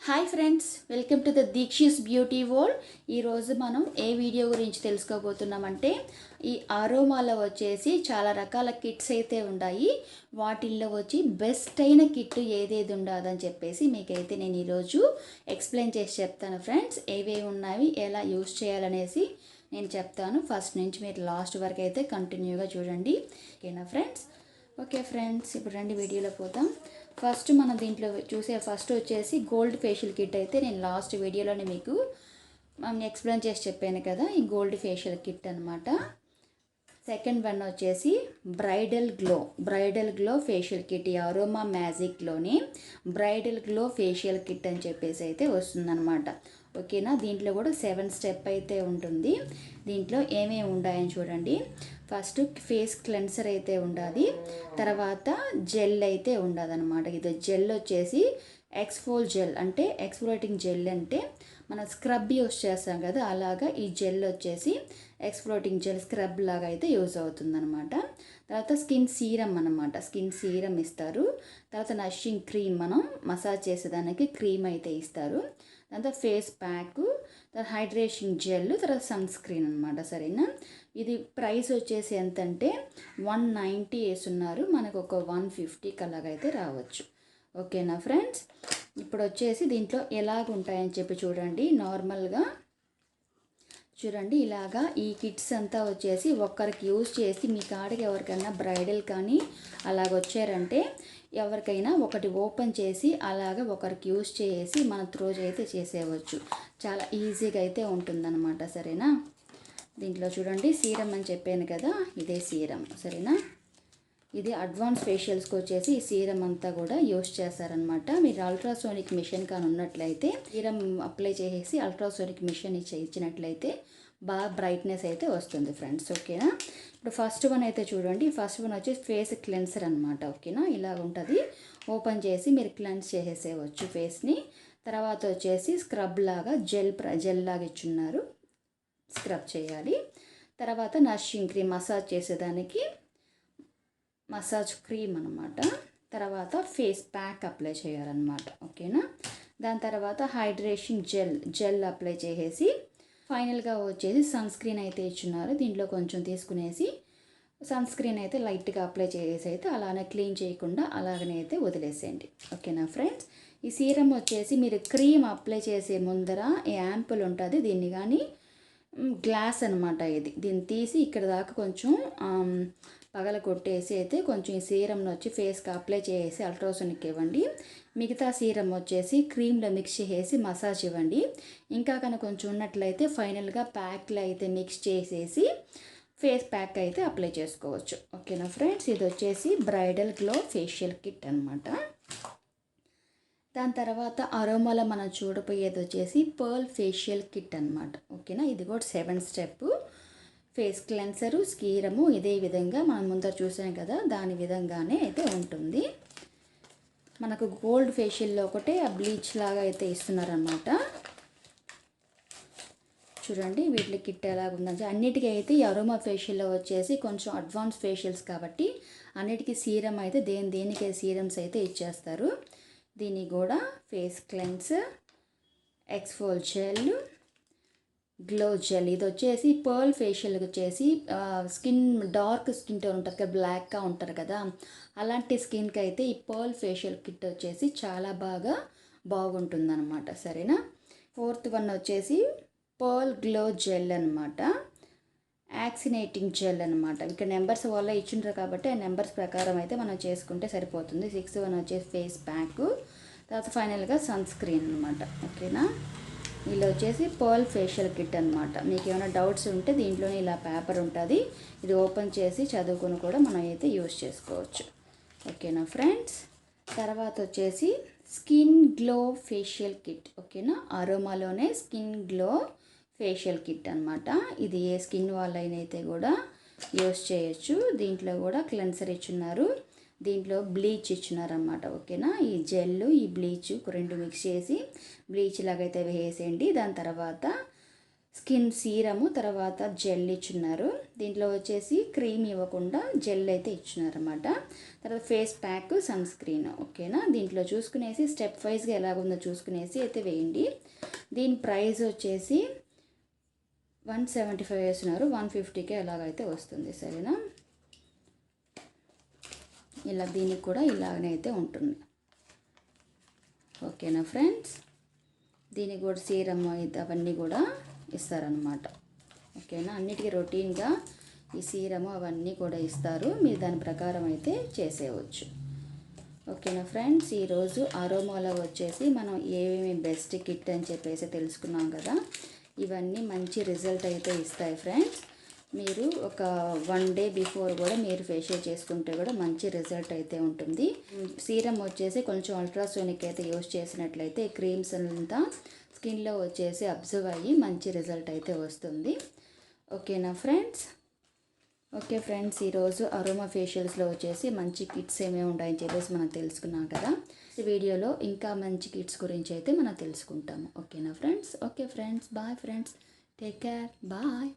Hi friends, welcome to the Deekshi's beauty world. ఈరోజు మనం ఏ video గురించి తెలుసుకోబోతున్నామంటే ఈ అరోమాలో వచ్చేసి చాలా రకాల కిట్స్ అయితే ఉన్నాయి. వాటిల్లో వచ్చి బెస్ట్ అయిన కిట్ ఏదేది ఉండదని చెప్పేసి మీకైతే నేను ఈరోజు ఎక్స్ప్లెయిన్ చేసి చెప్తాను ఫ్రెండ్స్. ఏవేవి ఉన్నవి, ఎలా యూస్ చేయాలనేసి నేను చెప్తాను. ఫస్ట్ నుంచి మీరు లాస్ట్ వరకు అయితే కంటిన్యూగా చూడండి. ఓకేనా ఫ్రెండ్స్? ఓకే ఫ్రెండ్స్, ఇప్పుడు రండి వీడియోలో పోతాం. ఫస్ట్ మనం దీంట్లో చూసే ఫస్ట్ వచ్చేసి గోల్డ్ ఫేషియల్ కిట్ అయితే నేను లాస్ట్ వీడియోలోనే మీకు ఎక్స్ప్లెయిన్ చేసి చెప్పాను కదా, ఈ గోల్డ్ ఫేషియల్ కిట్ అనమాట. సెకండ్ వన్ వచ్చేసి బ్రైడల్ గ్లో ఫేషియల్ కిట్. ఈ అరోమా మ్యాజిక్లోని బ్రైడల్ గ్లో ఫేషియల్ కిట్ అని చెప్పేసి అయితే వస్తుందన్నమాట. ఓకేనా, దీంట్లో కూడా 7 స్టెప్ అయితే ఉంటుంది. దీంట్లో ఏమేమి ఉన్నాయని చూడండి. ఫస్ట్ ఫేస్ క్లెన్సర్ అయితే ఉండాలి, తర్వాత జెల్ అయితే ఉండదన్నమాట. ఇది జెల్ వచ్చేసి ఎక్స్ఫోల్ జెల్, అంటే ఎక్స్ఫోలేటింగ్ జెల్ అంటే మనం స్క్రబ్ యూస్ చేస్తాం కదా, అలాగా ఈ జెల్ వచ్చేసి ఎక్స్ఫోలేటింగ్ జెల్ స్క్రబ్ లాగా అయితే యూజ్ అవుతుందన్నమాట. తర్వాత స్కిన్ సీరం అన్నమాట, స్కిన్ సీరం ఇస్తారు. తర్వాత నషింగ్ క్రీమ్, మనం మసాజ్ చేసేదానికి క్రీమ్ అయితే ఇస్తారు. తర్వాత ఫేస్ ప్యాక్, తర్వాత హైడ్రేషన్ జెల్, తర్వాత సన్ స్క్రీన్ అనమాట. సరేనా, ఇది ప్రైస్ వచ్చేసి ఎంతంటే 190 వేస్తున్నారు, మనకు ఒక 150కి అలాగైతే రావచ్చు. ఓకేనా ఫ్రెండ్స్? ఇప్పుడు వచ్చేసి దీంట్లో ఎలాగుంటాయని చెప్పి చూడండి. నార్మల్గా చూడండి, ఇలాగా ఈ కిట్స్ అంతా వచ్చేసి ఒక్కరికి యూజ్ చేసి మీ కాడికి ఎవరికైనా బ్రైడల్ కానీ అలాగ వచ్చారంటే ఎవరికైనా ఒకటి ఓపెన్ చేసి అలాగ ఒకరికి యూజ్ చేసి మన త్రోజ్ అయితే చేసేయవచ్చు. చాలా ఈజీగా అయితే ఉంటుందన్నమాట. సరేనా, దీంట్లో చూడండి సీరం అని చెప్పాను కదా, ఇదే సీరం. సరేనా, ఇది అడ్వాన్స్ ఫేషియల్స్కి వచ్చేసి ఈ సీరం అంతా కూడా యూస్ చేస్తారనమాట. మీరు అల్ట్రాసోనిక్ మిషన్ కానీ ఉన్నట్లయితే సీరం అప్లై చేసేసి అల్ట్రాసోనిక్ మిషన్ ఇచ్చినట్లయితే బాగా బ్రైట్నెస్ అయితే వస్తుంది ఫ్రెండ్స్. ఓకేనా, ఇప్పుడు ఫస్ట్ వన్ అయితే చూడండి. ఫస్ట్ వన్ వచ్చేసి ఫేస్ క్లెన్సర్ అనమాట. ఓకేనా, ఇలా ఉంటుంది. ఓపెన్ చేసి మీరు క్లెన్స్ చేసేసేయవచ్చు ఫేస్ని. తర్వాత వచ్చేసి స్క్రబ్ లాగా జెల్ లాగా ఇచ్చున్నారు, స్క్రబ్ చేయాలి. తర్వాత నరిషింగ్ క్రీమ్, మసాజ్ చేసేదానికి మసాజ్ క్రీమ్ అనమాట. తర్వాత ఫేస్ ప్యాక్ అప్లై చేయాలన్నమాట. ఓకేనా, దాని తర్వాత హైడ్రేషన్ జెల్ అప్లై చేసేసి ఫైనల్గా వచ్చేసి సన్ స్క్రీన్ అయితే ఇచ్చున్నారు. దీంట్లో కొంచెం తీసుకునేసి సన్ స్క్రీన్ అయితే లైట్గా అప్లై చేసేసి అయితే అలానే క్లీన్ చేయకుండా అలాగనే అయితే వదిలేసేయండి. ఓకేనా ఫ్రెండ్స్? ఈ సీరం వచ్చేసి మీరు క్రీమ్ అప్లై చేసే ముందర ఈ యాంపుల్ ఉంటుంది, దీన్ని కానీ గ్లాస్ అనమాట ఇది, దీన్ని తీసి ఇక్కడ దాకా కొంచెం పగల కొట్టేసి అయితే కొంచెం ఈ సీరంను వచ్చి ఫేస్కి అప్లై చేసి అల్ట్రాసోనిక్ ఇవ్వండి. మిగతా సీరం వచ్చేసి క్రీమ్లో మిక్స్ చేసి మసాజ్ ఇవ్వండి. ఇంకా కనుక కొంచెం ఉన్నట్లయితే ఫైనల్గా ప్యాక్లో అయితే మిక్స్ చేసేసి ఫేస్ ప్యాక్ అయితే అప్లై చేసుకోవచ్చు. ఓకేనా ఫ్రెండ్స్? ఇది వచ్చేసి బ్రైడల్ గ్లో ఫేషియల్ కిట్ అనమాట. దాని తర్వాత అరోమాలో మనం చూడబోయేది వచ్చేసి పర్ల్ ఫేషియల్ కిట్ అనమాట. ఓకేనా, ఇది కూడా 7 స్టెప్. ఫేస్ క్లెన్సరు, స్కీరము ఇదే విధంగా మనం ముందర చూసాం కదా, దాని విధంగానే అయితే ఉంటుంది. మనకు గోల్డ్ ఫేషియల్లో ఒకటే ఆ బ్లీచ్ లాగా అయితే ఇస్తున్నారనమాట. చూడండి వీటి కిట్ ఎలాగుందంటే అన్నిటికీ అయితే ఈ అరోమా ఫేషియల్లో వచ్చేసి కొంచెం అడ్వాన్స్ ఫేషియల్స్ కాబట్టి అన్నిటికీ సీరం అయితే దేనికి సీరమ్స్ అయితే ఇచ్చేస్తారు. దీన్ని కూడా face cleanse, exfol gel, glow gel. ఇది వచ్చేసి పర్ల్ ఫేషియల్కి వచ్చేసి స్కిన్ డార్క్ స్కిన్ టోన్ ఉంటుంది కదా, బ్లాక్గా ఉంటారు కదా, అలాంటి స్కిన్కి అయితే ఈ పర్ల్ ఫేషియల్ కిట్ వచ్చేసి చాలా బాగుంటుందన్నమాట. సరేనా, ఫోర్త్ వన్ వచ్చేసి పర్ల్ గ్లో జెల్ అనమాట, యాక్సినేటింగ్ జెల్ అనమాట. ఇక్కడ నెంబర్స్ వల్ల ఇచ్చిండ్రు కాబట్టి ఆ నెంబర్స్ ప్రకారం అయితే మనం చేసుకుంటే సరిపోతుంది. 6th వన్ వచ్చేసి ఫేస్ ప్యాక్, తర్వాత ఫైనల్గా సన్ స్క్రీన్ అనమాట. ఓకేనా, ఇలా వచ్చేసి పర్ల్ ఫేషియల్ కిట్ అనమాట. మీకు ఏమైనా డౌట్స్ ఉంటే దీంట్లోనే ఇలా పేపర్ ఉంటుంది, ఇది ఓపెన్ చేసి చదువుకొని కూడా మనం అయితే యూస్ చేసుకోవచ్చు. ఓకేనా ఫ్రెండ్స్? తర్వాత వచ్చేసి స్కిన్ గ్లో ఫేషియల్ కిట్. ఓకేనా, అరోమాలోనే స్కిన్ గ్లో ఫేషియల్ కిట్ అనమాట. ఇది ఏ స్కిన్ వాళ్ళైతే కూడా యూస్ చేయొచ్చు. దీంట్లో కూడా క్లెన్సర్ ఇచ్చున్నారు, దీంట్లో బ్లీచ్ ఇచ్చున్నారన్నమాట. ఓకేనా, ఈ జెల్ ఈ బ్లీచ్ రెండు మిక్స్ చేసి బ్లీచ్ లాగైతే వేసేయండి. దాని తర్వాత స్కిన్ సీరము, తర్వాత జెల్ ఇచ్చున్నారు. దీంట్లో వచ్చేసి క్రీమ్ ఇవ్వకుండా జెల్ అయితే ఇచ్చున్నారన్నమాట. తర్వాత ఫేస్ ప్యాక్, సన్ స్క్రీన్. ఓకేనా, దీంట్లో చూసుకునేసి స్టెప్ వైజ్గా ఎలాగుందో చూసుకునేసి అయితే వేయండి. దీని ప్రైస్ వచ్చేసి 175 వేస్తున్నారు. 150కే ఎలాగైతే వస్తుంది. సరేనా, ఇలా దీనికి కూడా ఇలాగనే అయితే ఉంటుంది. ఓకేనా ఫ్రెండ్స్, దీనికి కూడా సీరమ్ అవన్నీ కూడా ఇస్తారనమాట. ఓకేనా, అన్నిటికీ రొటీన్గా ఈ సీరము అవన్నీ కూడా ఇస్తారు. మీరు దాని ప్రకారం అయితే చేసేయవచ్చు. ఓకేనా ఫ్రెండ్స్, ఈరోజు అరోమాలో వచ్చేసి మనం ఏమేమి బెస్ట్ కిట్ అని చెప్పేసి తెలుసుకున్నాం కదా. ఇవన్నీ మంచి రిజల్ట్ అయితే ఇస్తాయి ఫ్రెండ్స్. మీరు ఒక 1 డే బిఫోర్ కూడా మీరు ఫేషియల్ చేసుకుంటే కూడా మంచి రిజల్ట్ అయితే ఉంటుంది. సీరం వచ్చేసి కొంచెం అల్ట్రాసోనిక్ అయితే యూజ్ చేసినట్లయితే క్రీమ్స్ అంతా స్కిన్లో వచ్చేసి అబ్జర్వ్ అయ్యి మంచి రిజల్ట్ అయితే వస్తుంది. ఓకేనా ఫ్రెండ్స్. ఓకే ఫ్రెండ్స్, ఈరోజు అరోమా ఫేషియల్స్లో వచ్చేసి మంచి కిట్స్ ఏమేమి ఉంటాయని చెప్పేసి మనం తెలుసుకున్నాం కదా. ఈ వీడియోలో ఇంకా మంచి కిట్స్ గురించి అయితే మనం తెలుసుకుంటాము. ఓకేనా friends. Okay friends, bye friends, take care, bye.